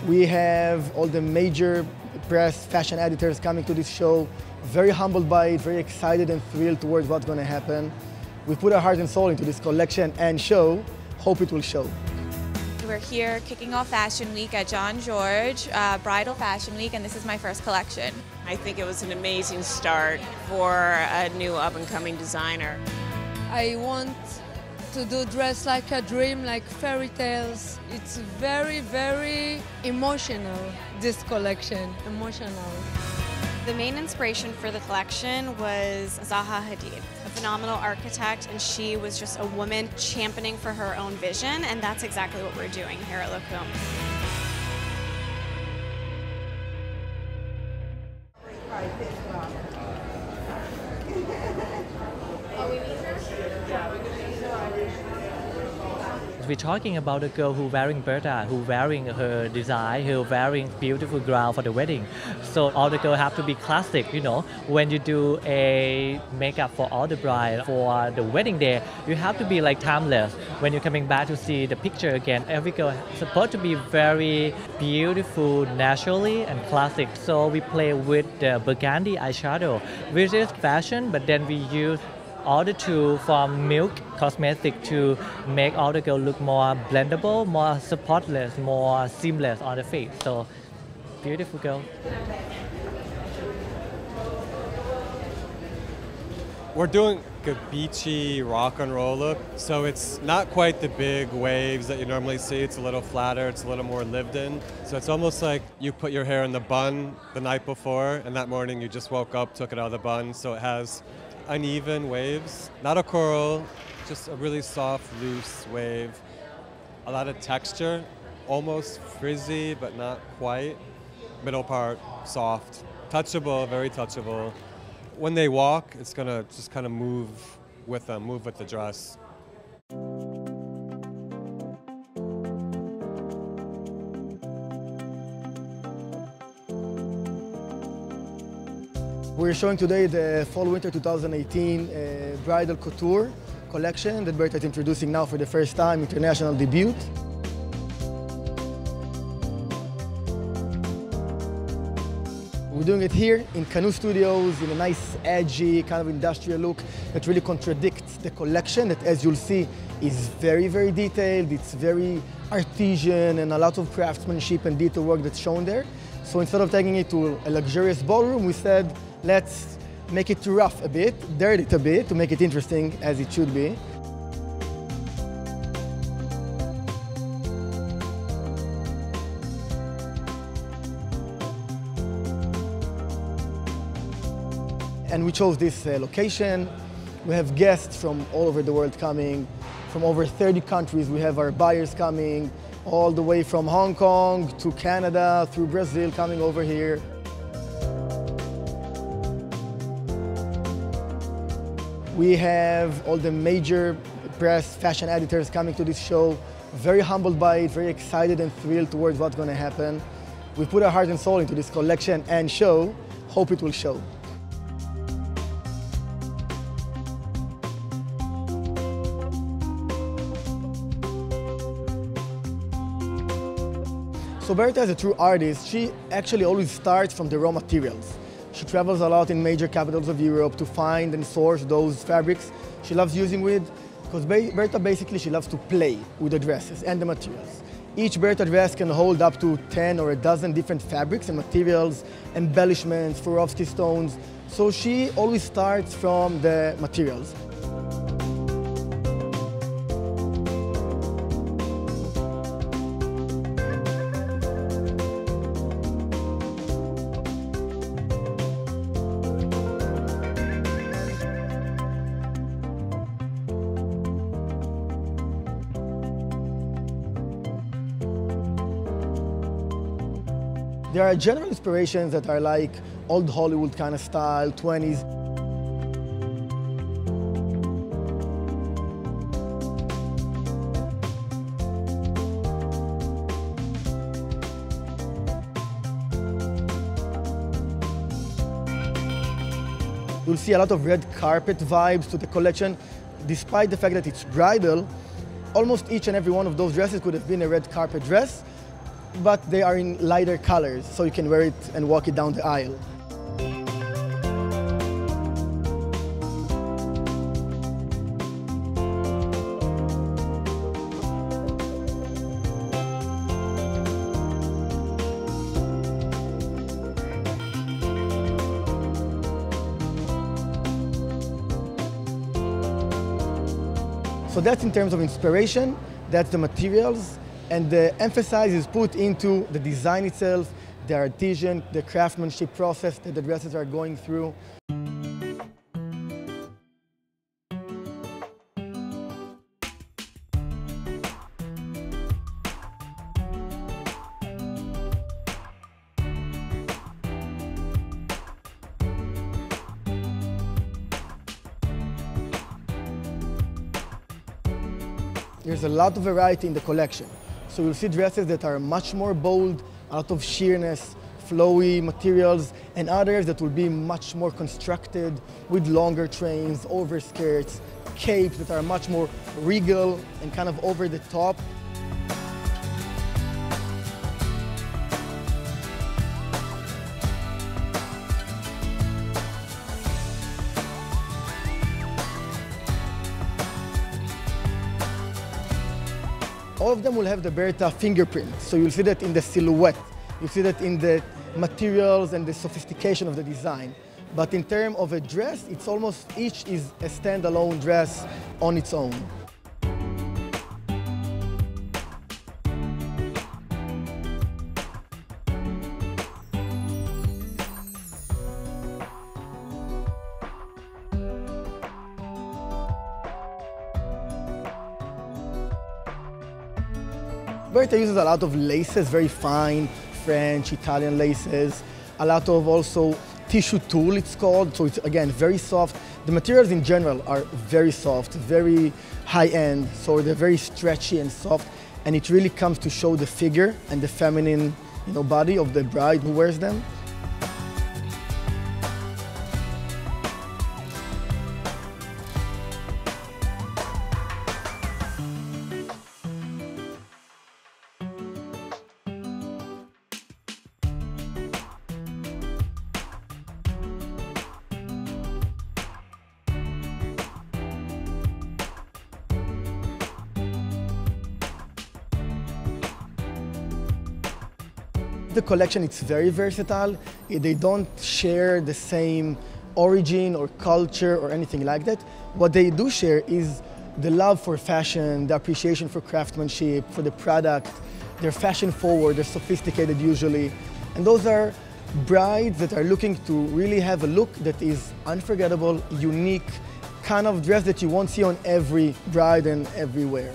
We have all the major press, fashion editors coming to this show. Very humbled by it, very excited and thrilled towards what's going to happen. We put our heart and soul into this collection and show. Hope it will show. We're here kicking off Fashion Week at John George, Bridal Fashion Week, and this is my first collection. I think it was an amazing start for a new up-and-coming designer. I want to do dress like a dream, like fairy tales. It's very, very emotional, this collection, emotional. The main inspiration for the collection was Zaha Hadid, a phenomenal architect, and she was just a woman championing for her own vision, and that's exactly what we're doing here at Lakum. We're talking about a girl who wearing Berta, who wearing her design, who wearing beautiful gown for the wedding. So all the girls have to be classic, you know. When you do a makeup for all the bride for the wedding day, you have to be like timeless. When you're coming back to see the picture again, every girl is supposed to be very beautiful naturally and classic. So we play with the burgundy eyeshadow, which is fashion, but then we use all the tools from Milk Cosmetic to make all the girls look more blendable, more spotless, more seamless on the face. So, beautiful girl. We're doing a beachy rock and roll look, so it's not quite the big waves that you normally see. It's a little flatter, it's a little more lived in. So it's almost like you put your hair in the bun the night before, and that morning you just woke up, took it out of the bun, so it has uneven waves, not a curl, just a really soft, loose wave. A lot of texture, almost frizzy, but not quite. Middle part, soft, touchable, very touchable. When they walk, it's gonna just kind of move with them, move with the dress. We're showing today the Fall-Winter 2018 Bridal Couture collection that Berta is introducing now for the first time, international debut. We're doing it here in Canoe Studios in a nice, edgy, kind of industrial look that really contradicts the collection that, as you'll see, is very, very detailed. It's very artisan and a lot of craftsmanship and detail work that's shown there. So instead of taking it to a luxurious ballroom, we said, let's make it rough a bit, dirt it a bit, to make it interesting as it should be. And we chose this location. We have guests from all over the world coming, from over 30 countries. We have our buyers coming, all the way from Hong Kong to Canada, through Brazil, coming over here. We have all the major press, fashion editors coming to this show. Very humbled by it, very excited and thrilled towards what's going to happen. We put our heart and soul into this collection and show. Hope it will show. So Berta, as a true artist, she actually always starts from the raw materials. She travels a lot in major capitals of Europe to find and source those fabrics she loves using with, because Berta basically, she loves to play with the dresses and the materials. Each Berta dress can hold up to 10 or a dozen different fabrics and materials, embellishments, Swarovski stones. So she always starts from the materials. There are general inspirations that are like old Hollywood kind of style, 20s. You'll see a lot of red carpet vibes to the collection. Despite the fact that it's bridal, almost each and every one of those dresses could have been a red carpet dress. but they are in lighter colors, so you can wear it and walk it down the aisle. So that's in terms of inspiration, that's the materials, and the emphasis is put into the design itself, the artisan, the craftsmanship process that the dresses are going through. There's a lot of variety in the collection. So you'll see dresses that are much more bold, a lot of sheerness, flowy materials, and others that will be much more constructed with longer trains, overskirts, capes that are much more regal and kind of over the top. All of them will have the Berta fingerprint, so you'll see that in the silhouette, you'll see that in the materials and the sophistication of the design. But in terms of a dress, it's almost each is a standalone dress on its own. Berta uses a lot of laces, very fine French, Italian laces, a lot of also tissue tulle it's called, so it's again very soft. The materials in general are very soft, very high-end, so they're very stretchy and soft, and it really comes to show the figure and the feminine, body of the bride who wears them. The collection, it's very versatile. They don't share the same origin or culture or anything like that. What they do share is the love for fashion, the appreciation for craftsmanship, for the product. They're fashion forward, they're sophisticated usually. And those are brides that are looking to really have a look that is unforgettable, unique, kind of dress that you won't see on every bride and everywhere.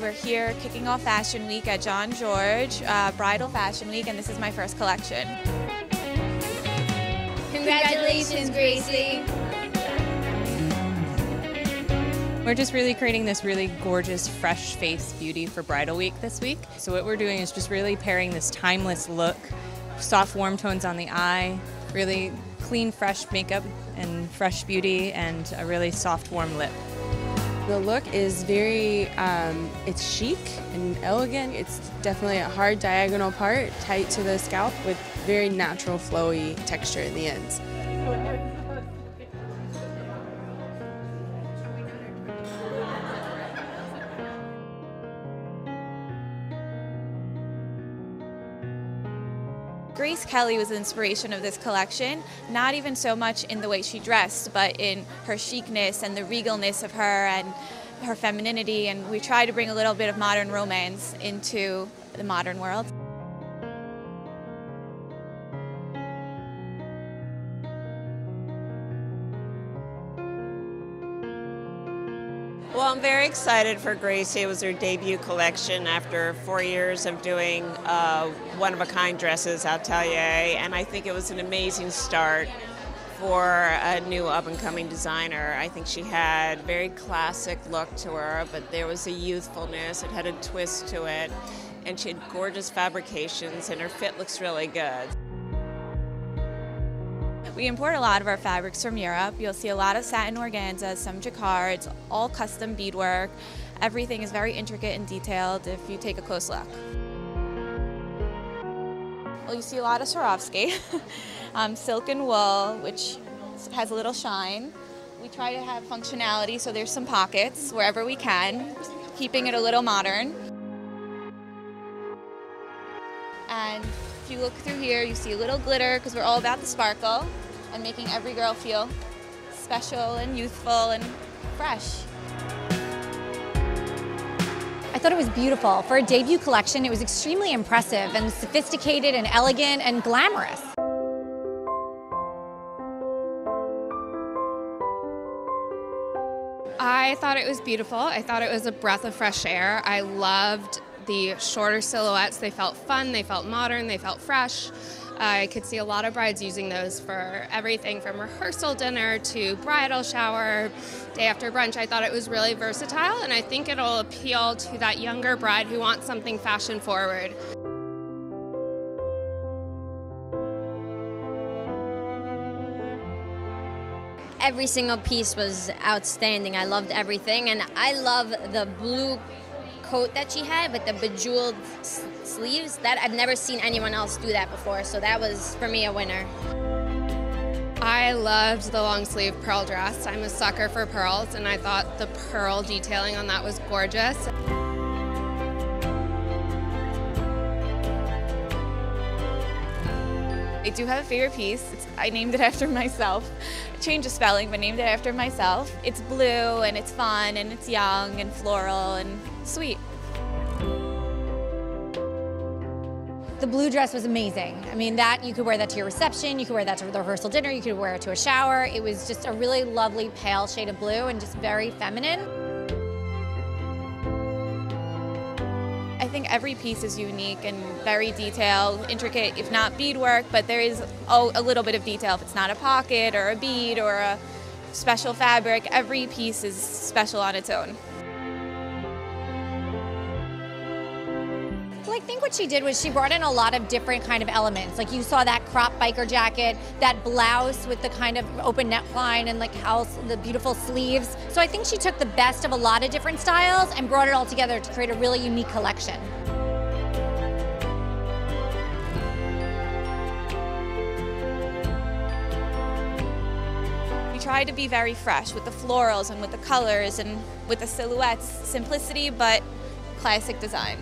We're here kicking off Fashion Week at John George, Bridal Fashion Week, and this is my first collection. Congratulations, Gracie! We're just really creating this really gorgeous, fresh face beauty for Bridal Week this week. So what we're doing is just really pairing this timeless look, soft warm tones on the eye, really clean, fresh makeup and fresh beauty, and a really soft warm lip. The look is very, it's chic and elegant. It's definitely a hard diagonal part, tight to the scalp with very natural flowy texture in the ends. Grace Kelly was the inspiration of this collection, not even so much in the way she dressed, but in her chicness and the regalness of her and her femininity, and we try to bring a little bit of modern romance into the modern world. very excited for Gracy. It was her debut collection after 4 years of doing one-of-a-kind dresses, atelier, and I think it was an amazing start for a new up-and-coming designer. I think she had a very classic look to her, but there was a youthfulness, it had a twist to it, and she had gorgeous fabrications, and her fit looks really good. We import a lot of our fabrics from Europe. You'll see a lot of satin organzas, some jacquards, all custom beadwork. Everything is very intricate and detailed if you take a close look. Well, you see a lot of Swarovski, silk and wool, which has a little shine. We try to have functionality, so there's some pockets wherever we can, keeping it a little modern. And if you look through here, you see a little glitter because we're all about the sparkle and making every girl feel special and youthful and fresh. I thought it was beautiful. For a debut collection, it was extremely impressive and sophisticated and elegant and glamorous. I thought it was beautiful. I thought it was a breath of fresh air. I loved the shorter silhouettes. They felt fun, they felt modern, they felt fresh. I could see a lot of brides using those for everything from rehearsal dinner to bridal shower, day after brunch. I thought it was really versatile, and I think it'll appeal to that younger bride who wants something fashion forward. Every single piece was outstanding. I loved everything, and I love the blue coat that she had with the bejeweled sleeves. That I've never seen anyone else do that before, so that was for me a winner. I loved the long sleeve pearl dress. I'm a sucker for pearls, and I thought the pearl detailing on that was gorgeous. I do have a favorite piece. I named it after myself. Change the spelling, but named it after myself. It's blue and it's fun and it's young and floral and sweet. The blue dress was amazing. I mean, that you could wear that to your reception, you could wear that to the rehearsal dinner, you could wear it to a shower. It was just a really lovely pale shade of blue and just very feminine. I think every piece is unique and very detailed, intricate, if not beadwork, but there is a little bit of detail. If it's not a pocket or a bead or a special fabric, every piece is special on its own. Well, I think what she did was she brought in a lot of different kind of elements. Like you saw that crop biker jacket, that blouse with the kind of open neckline and like how the beautiful sleeves. So I think she took the best of a lot of different styles and brought it all together to create a really unique collection. We tried to be very fresh with the florals and with the colors and with the silhouettes. Simplicity, but classic design.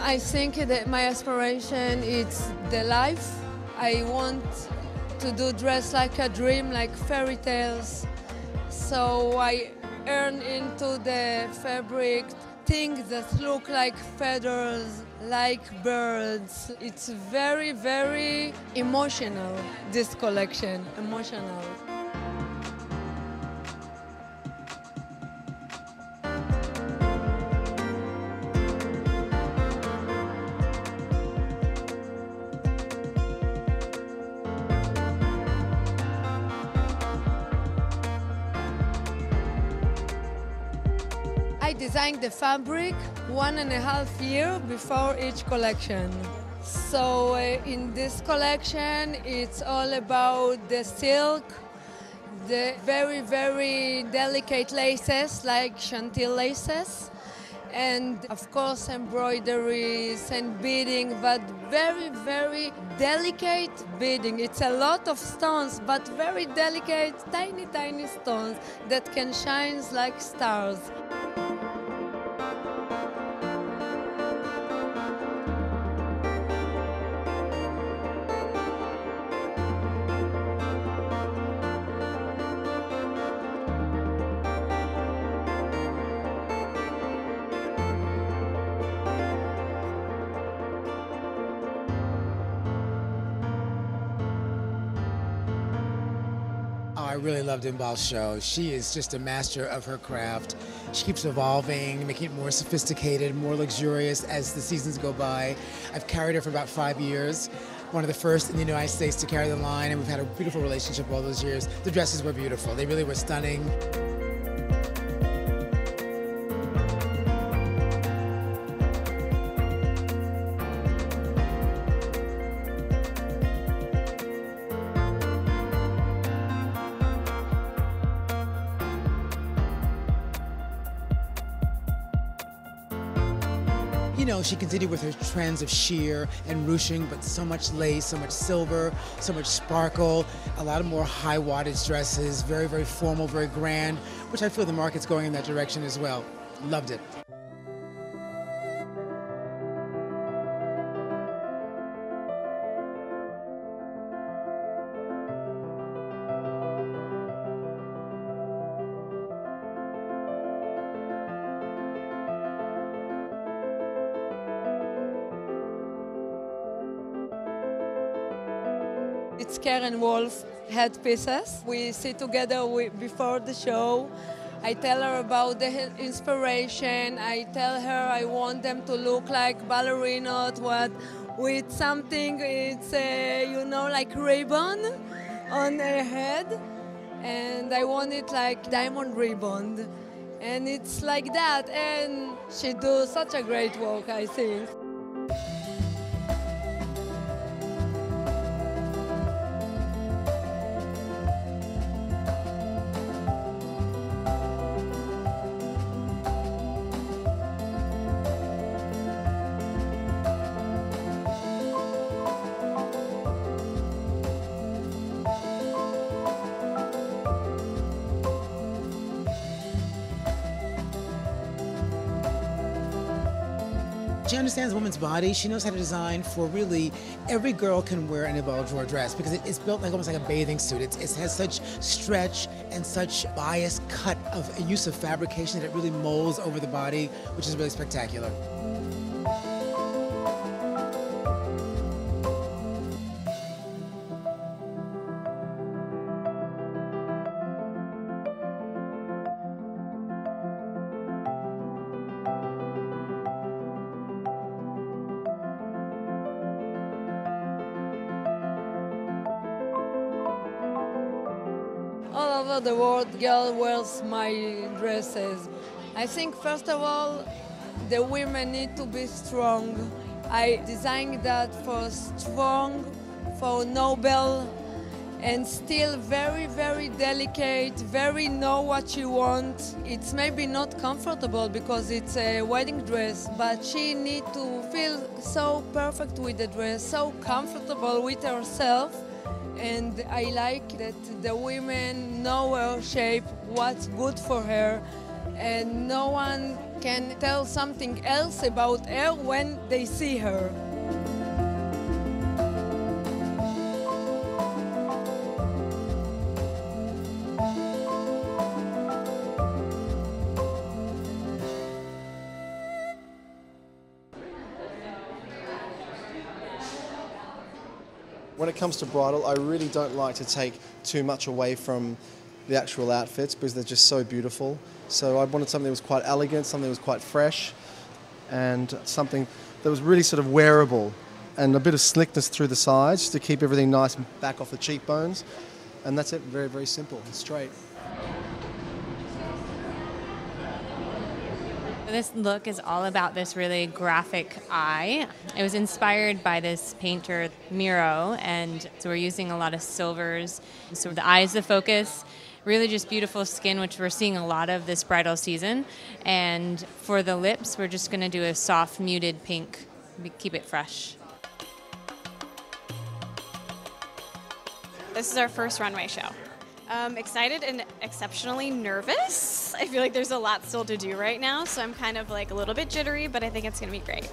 I think that my aspiration is the life. I want to do dress like a dream, like fairy tales. So I earn into the fabric things that look like feathers, like birds. It's very, very emotional, this collection, emotional. I designed the fabric 1.5 years before each collection. So in this collection, it's all about the silk, the very, very delicate laces like chantil laces, and of course embroideries and beading, but very, very delicate beading. It's a lot of stones, but very delicate, tiny, tiny stones that can shine like stars. I really loved Inbal's show. She is just a master of her craft. She keeps evolving, making it more sophisticated, more luxurious as the seasons go by. I've carried her for about 5 years. One of the first in the United States to carry the line, and we've had a beautiful relationship all those years. The dresses were beautiful. They really were stunning. You know, she continued with her trends of sheer and ruching, but so much lace, so much silver, so much sparkle, a lot of more high wattage dresses, very, very formal, very grand, which I feel the market's going in that direction as well. Loved it. It's Karen Wolf headpieces. We sit together before the show. I tell her about the inspiration. I tell her I want them to look like ballerinas, with something, it's you know, like ribbon on her head. And I want it like diamond ribbon. And it's like that. And she does such a great work, I think. She understands a woman's body. She knows how to design for really every girl can wear an Inbal Dror dress because it's built like almost like a bathing suit. It has such stretch and such bias cut of a use of fabrication that it really molds over the body, which is really spectacular. All over the world, girl wears my dresses. I think, first of all, the women need to be strong. I designed that for strong, for noble, and still very, very delicate, very know what you want. It's maybe not comfortable because it's a wedding dress, but she needs to feel so perfect with the dress, so comfortable with herself. And I like that the women know her shape, what's good for her, and no one can tell something else about her when they see her. When it comes to bridal, I really don't like to take too much away from the actual outfits because they're just so beautiful. So I wanted something that was quite elegant, something that was quite fresh, and something that was really sort of wearable, and a bit of slickness through the sides to keep everything nice and back off the cheekbones. And that's it, very, very simple and straight. This look is all about this really graphic eye. It was inspired by this painter, Miro, and so we're using a lot of silvers. So the eye is the focus, really just beautiful skin, which we're seeing a lot of this bridal season. And for the lips, we're just going to do a soft, muted pink. Keep it fresh. This is our first runway show. Excited and exceptionally nervous. I feel like there's a lot still to do right now, so I'm kind of like a little bit jittery, but I think it's going to be great.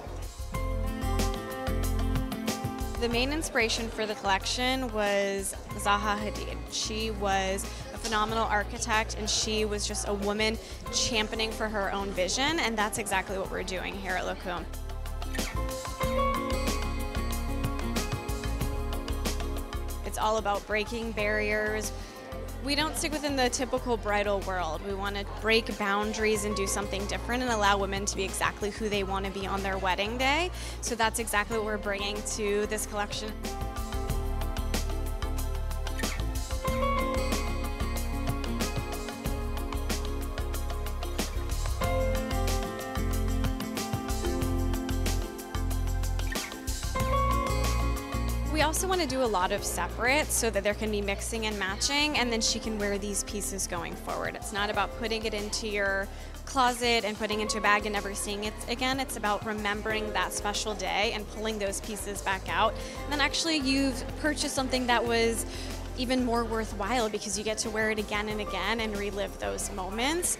The main inspiration for the collection was Zaha Hadid. She was a phenomenal architect, and she was just a woman championing for her own vision, and that's exactly what we're doing here at Lakum. It's all about breaking barriers. We don't stick within the typical bridal world. We want to break boundaries and do something different and allow women to be exactly who they want to be on their wedding day. So that's exactly what we're bringing to this collection. We also want to do a lot of separate so that there can be mixing and matching, and then she can wear these pieces going forward. It's not about putting it into your closet and putting it into a bag and never seeing it again. It's about remembering that special day and pulling those pieces back out. And then actually you've purchased something that was even more worthwhile because you get to wear it again and again and relive those moments.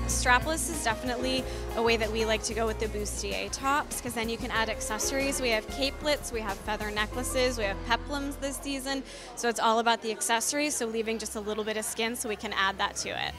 Strapless is definitely a way that we like to go with the bustier tops, because then you can add accessories. We have capelets, we have feather necklaces, we have peplums this season. So it's all about the accessories, so leaving just a little bit of skin so we can add that to it.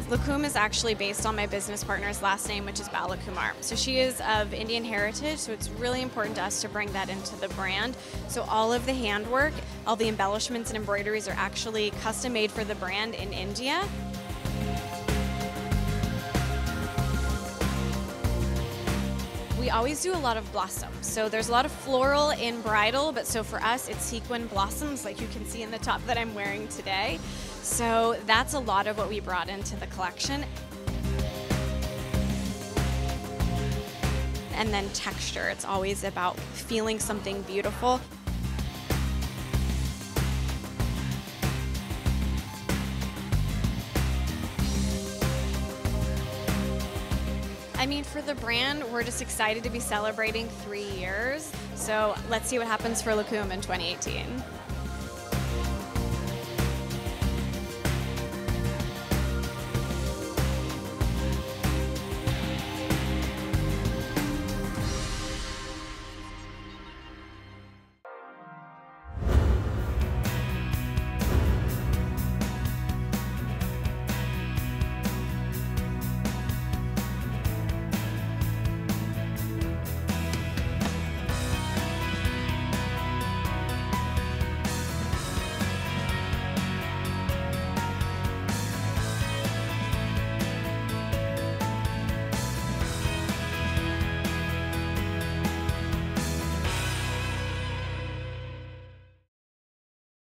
Lakum is actually based on my business partner's last name, which is Kumar. So she is of Indian heritage, so it's really important to us to bring that into the brand. So all of the handwork, all the embellishments and embroideries are actually custom made for the brand in India. We always do a lot of blossoms. So there's a lot of floral in bridal, but so for us it's sequin blossoms like you can see in the top that I'm wearing today. So that's a lot of what we brought into the collection. And then texture, it's always about feeling something beautiful. I mean, for the brand, we're just excited to be celebrating 3 years. So let's see what happens for Lakum in 2018.